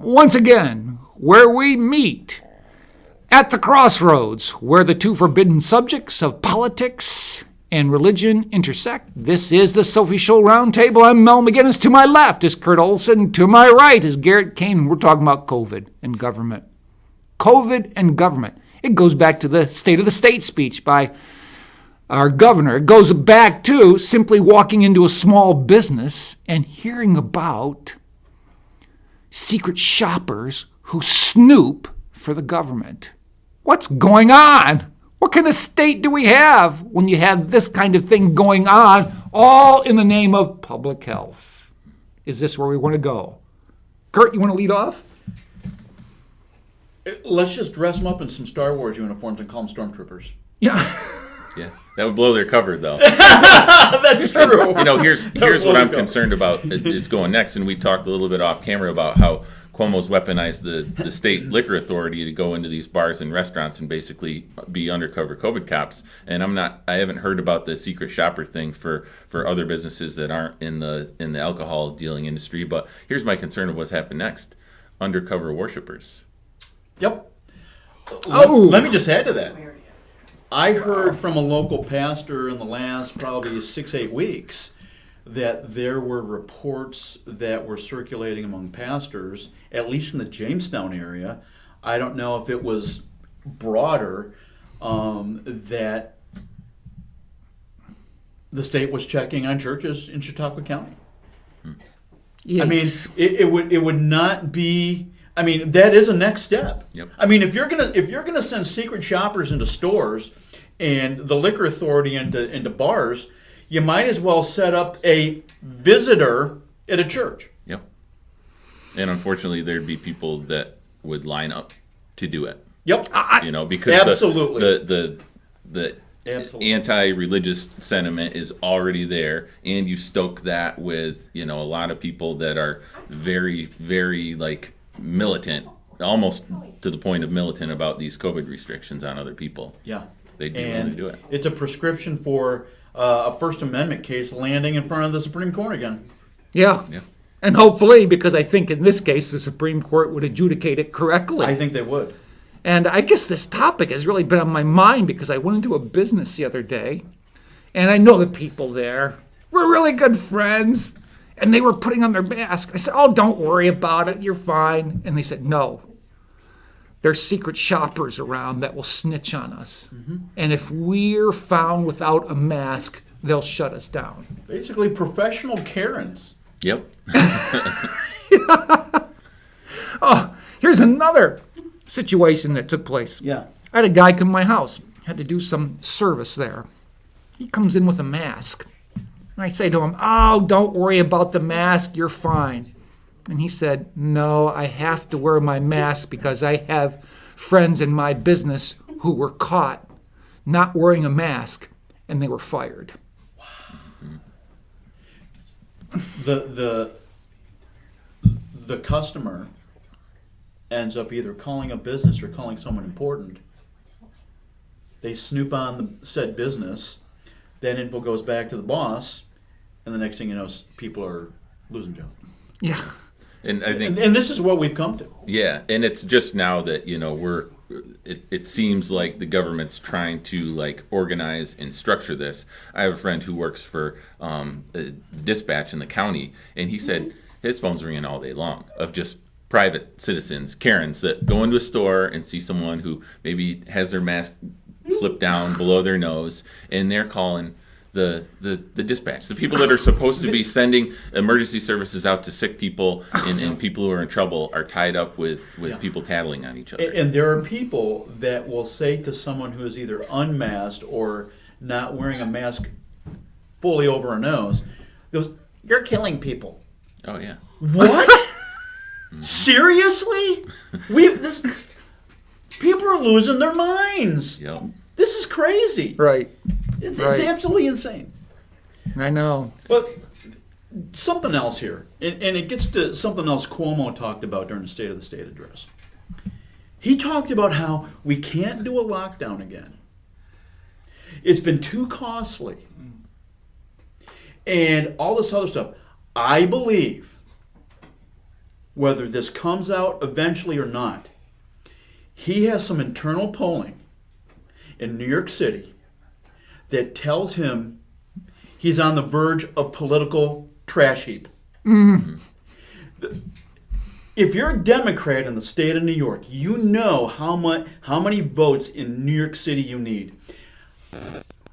once again, where we meet at the crossroads, where the two forbidden subjects of politics and religion intersect. This is the Sophie Scholl Roundtable. I'm Mel McGinnis. To my left is Kurt Olson. To my right is Garrett Kane. We're talking about COVID and government. COVID and government. It goes back to the State of the State speech by our governor. It goes back to simply walking into a small business and hearing about secret shoppers who snoop for the government. What's going on? What kind of state do we have when you have this kind of thing going on, all in the name of public health? Is this where we want to go? Kurt, you want to lead off? Let's just dress them up in some Star Wars uniforms and call them stormtroopers. Yeah. Yeah, that would blow their cover, though. That's true. Here's what I'm concerned about is going next, and we talked a little bit off camera about how Cuomo's weaponized the state liquor authority to go into these bars and restaurants and basically be undercover COVID cops. And I haven't heard about the secret shopper thing for other businesses that aren't in the alcohol dealing industry. But here's my concern of what's happened next: undercover worshipers. Yep. Oh. Let me just add to that. I heard from a local pastor in the last probably 6-8 weeks that there were reports that were circulating among pastors, at least in the Jamestown area. I don't know if it was broader, that the state was checking on churches in Chautauqua County. Yes. I mean, it would not be. I mean, that is a next step. Yep. I mean, if you're gonna send secret shoppers into stores and the liquor authority into bars, you might as well set up a visitor at a church. Yep. And unfortunately, there'd be people that would line up to do it. Yep. Because absolutely the anti-religious sentiment is already there, and you stoke that with a lot of people that are very, very militant, almost to the point of militant about these COVID restrictions on other people. Yeah. They'd be willing to do it. It's a prescription for a First Amendment case landing in front of the Supreme Court again. Yeah. And hopefully, because I think in this case the Supreme Court would adjudicate it correctly. I think they would. And I guess this topic has really been on my mind because I went into a business the other day, and I know the people there. We're really good friends. And they were putting on their mask. I said, "Oh, don't worry about it. You're fine." And they said, "No. There's secret shoppers around that will snitch on us. Mm-hmm. And if we're found without a mask, they'll shut us down." Basically, professional Karens. Yep. Oh, here's another situation that took place. Yeah. I had a guy come to my house. Had to do some service there. He comes in with a mask. And I say to him, "Oh, don't worry about the mask. You're fine." And he said, "No, I have to wear my mask because I have friends in my business who were caught not wearing a mask, and they were fired." Wow. The customer ends up either calling a business or calling someone important. They snoop on the said business. That info goes back to the boss. And the next thing you know, people are losing jobs. Yeah. And I think, and this is what we've come to. Yeah, and it's just now that it seems like the government's trying to organize and structure this. I have a friend who works for a dispatch in the county, and he said his phone's ringing all day long of just private citizens, Karens, that go into a store and see someone who maybe has their mask slipped down below their nose, and they're calling the dispatch, the people that are supposed to be sending emergency services out to sick people and people who are in trouble are tied up with people tattling on each other. And there are people that will say to someone who is either unmasked or not wearing a mask fully over a nose, goes, "You're killing people." Oh yeah. What? Seriously? People are losing their minds. Yep. This is crazy. Right. It's Right. absolutely insane. I know. But something else here, and it gets to something else Cuomo talked about during the State of the State address. He talked about how we can't do a lockdown again. It's been too costly. And all this other stuff. I believe whether this comes out eventually or not, he has some internal polling in New York City that tells him he's on the verge of political trash heap. Mm-hmm. If you're a Democrat in the state of New York, you know how many votes in New York City you need.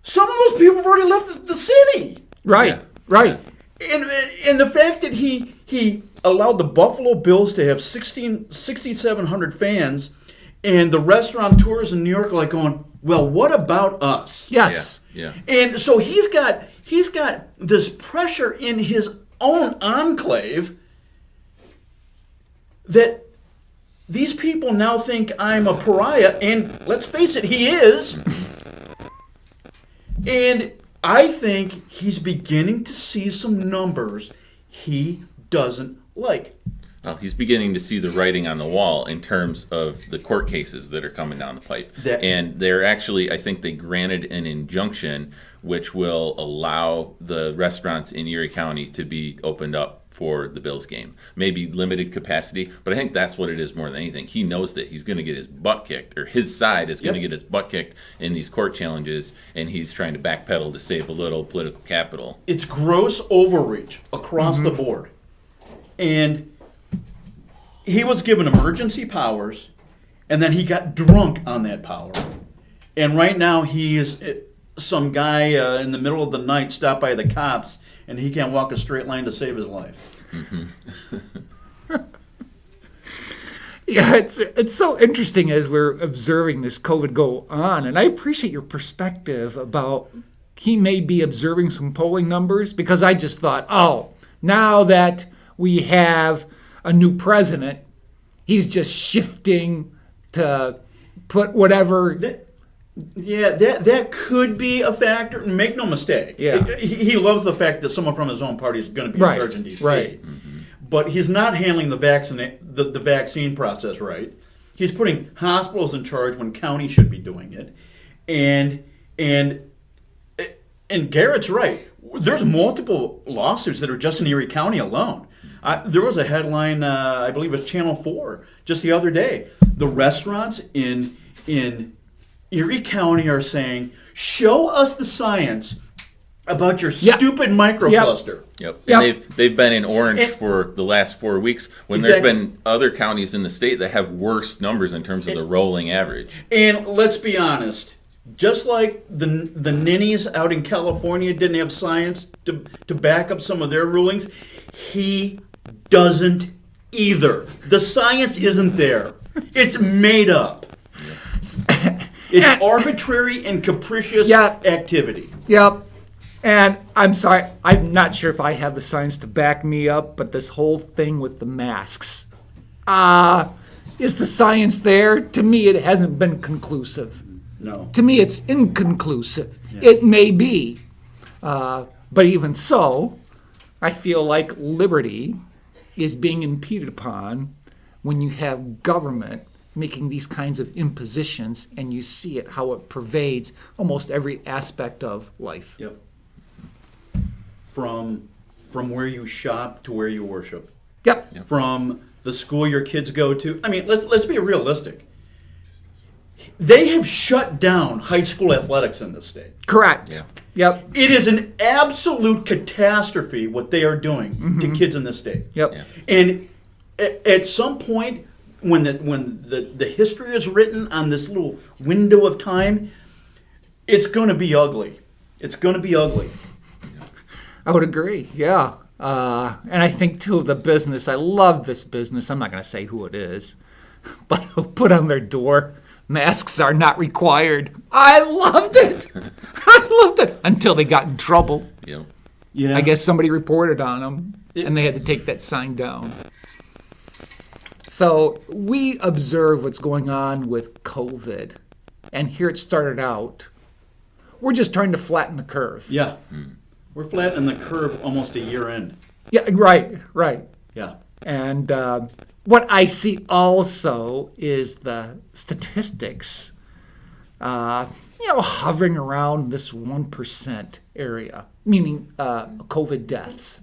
Some of those people have already left the city. Right, yeah. Right. And the fact that he allowed the Buffalo Bills to have 6,700 fans, and the restaurateurs in New York are like going, well, what about us? Yes. Yeah. And so he's got this pressure in his own enclave that these people now think I'm a pariah, and let's face it, he is. And I think he's beginning to see some numbers he doesn't like. Well, he's beginning to see the writing on the wall in terms of the court cases that are coming down the pipe. And they're actually, I think they granted an injunction which will allow the restaurants in Erie County to be opened up for the Bills game. Maybe limited capacity, but I think that's what it is more than anything. He knows that he's going to get his butt kicked, or his side is going to get its butt kicked in these court challenges, and he's trying to backpedal to save a little political capital. It's gross overreach across the board. And he was given emergency powers, and then he got drunk on that power. And right now he is some guy in the middle of the night stopped by the cops, and he can't walk a straight line to save his life. Mm-hmm. Yeah, it's so interesting as we're observing this COVID go on, and I appreciate your perspective about he may be observing some polling numbers, because I just thought, oh, now that we have a new president, he's just shifting to put whatever... That could be a factor. Make no mistake. Yeah. He loves the fact that someone from his own party is going to be in charge in D.C. Right. Mm-hmm. But he's not handling the vaccine process right. He's putting hospitals in charge when county should be doing it. And Garrett's right. There's multiple lawsuits that are just in Erie County alone. There was a headline, I believe it was Channel 4, just the other day. The restaurants in Erie County are saying, show us the science about your stupid microcluster. Yep. And they've been in orange for the last 4 weeks, when there's been other counties in the state that have worse numbers in terms of the rolling average. And let's be honest, just like the ninnies out in California didn't have science to back up some of their rulings, he doesn't either. The science isn't there. It's made up. It's arbitrary and capricious activity. Yep. And I'm sorry, I'm not sure if I have the science to back me up, but this whole thing with the masks, is the science there? To me, it hasn't been conclusive. No. To me, it's inconclusive. Yeah. It may be. But even so, I feel like liberty is being impeded upon when you have government making these kinds of impositions, and you see it, how it pervades almost every aspect of life. Yep. From where you shop to where you worship. Yep. From the school your kids go to. I mean, let's be realistic. They have shut down high school athletics in this state. Correct. Yeah. Yep. It is an absolute catastrophe what they are doing to kids in this state. Yep. Yeah. And at some point, when the history is written on this little window of time, it's going to be ugly. It's going to be ugly. I would agree, yeah. And I think, too, the business, I love this business. I'm not going to say who it is, but who put on their door, masks are not required. I loved it. I loved it. Until they got in trouble. Yep. Yeah. I guess somebody reported on them, and they had to take that sign down. So we observe what's going on with COVID, and here it started out. We're just trying to flatten the curve. Yeah. We're flattening the curve almost a year in. Yeah, right. Yeah. And what I see also is the statistics, hovering around this 1% area, meaning COVID deaths.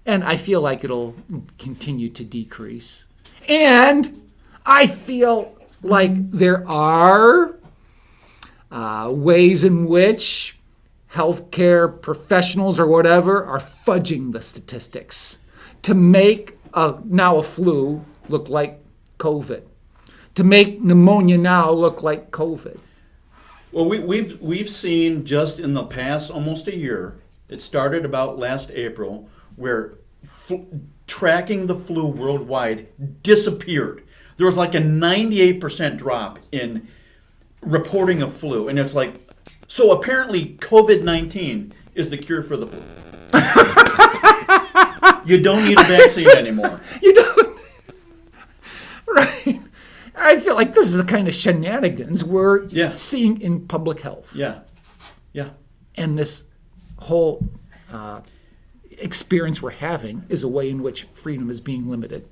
And I feel like it'll continue to decrease. And I feel like there are ways in which healthcare professionals or whatever are fudging the statistics to make now a flu look like COVID, to make pneumonia now look like COVID. Well, we've seen just in the past almost a year, it started about last April, where tracking the flu worldwide disappeared. There was like a 98% drop in reporting of flu. And it's like, so apparently COVID-19 is the cure for the flu. You don't need a vaccine anymore. You don't. Right. I feel like this is the kind of shenanigans we're seeing in public health. Yeah. Yeah. And this whole experience we're having is a way in which freedom is being limited,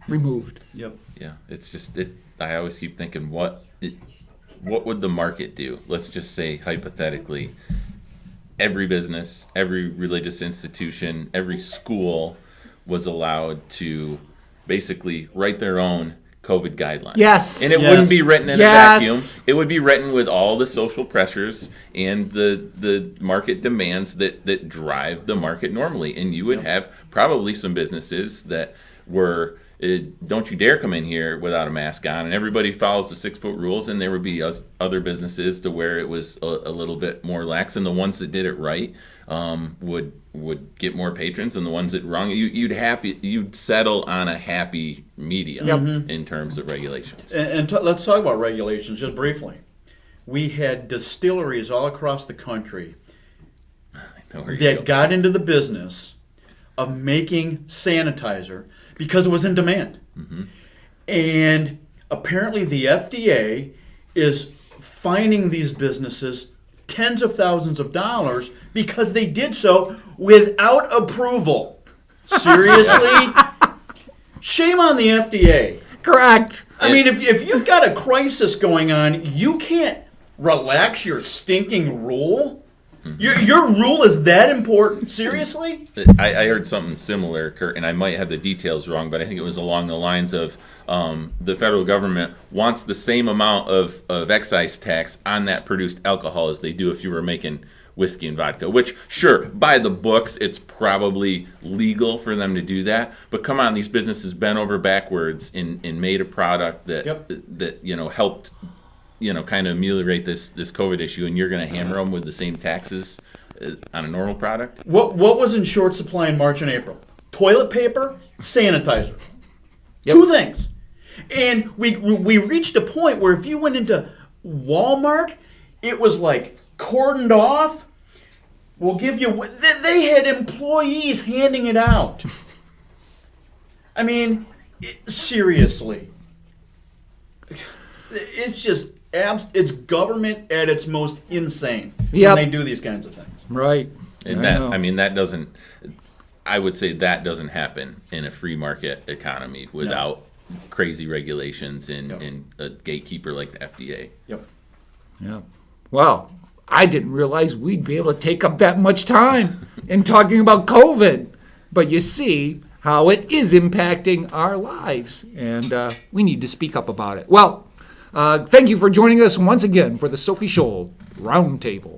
removed. Yep. Yeah. It's just, I always keep thinking, what would the market do? Let's just say, hypothetically, every business, every religious institution, every school was allowed to basically write their own COVID guidelines. Yes. And it wouldn't be written in a vacuum. It would be written with all the social pressures and the market demands that drive the market normally. And you would have probably some businesses that were, don't you dare come in here without a mask on, and everybody follows the 6-foot rules, and there would be other businesses to where it was a little bit more lax, and the ones that did it right would get more patrons, and the ones that wrong, you'd settle on a happy medium in terms of regulations. And let's talk about regulations just briefly. We had distilleries all across the country that got into the business of making sanitizer because it was in demand. Mm-hmm. And apparently the FDA is fining these businesses tens of thousands of dollars because they did so without approval. Seriously? Shame on the FDA. Correct. I mean, if you've got a crisis going on, you can't relax your stinking rule. Your rule is that important? Seriously? I heard something similar, Kurt, and I might have the details wrong, but I think it was along the lines of the federal government wants the same amount of excise tax on that produced alcohol as they do if you were making whiskey and vodka, which, sure, by the books, it's probably legal for them to do that. But come on, these businesses bent over backwards and made a product that helped kind of ameliorate this COVID issue, and you're going to hammer them with the same taxes on a normal product? What was in short supply in March and April? Toilet paper, sanitizer. Yep. Two things. And we reached a point where if you went into Walmart, it was like cordoned off. We'll give you... They had employees handing it out. I mean, seriously. It's just... It's government at its most insane when they do these kinds of things. Right. And I would say that doesn't happen in a free market economy without crazy regulations and a gatekeeper like the FDA. Yep. Yeah. Well, I didn't realize we'd be able to take up that much time in talking about COVID. But you see how it is impacting our lives, and we need to speak up about it. Well, thank you for joining us once again for the Sophie Scholl Roundtable.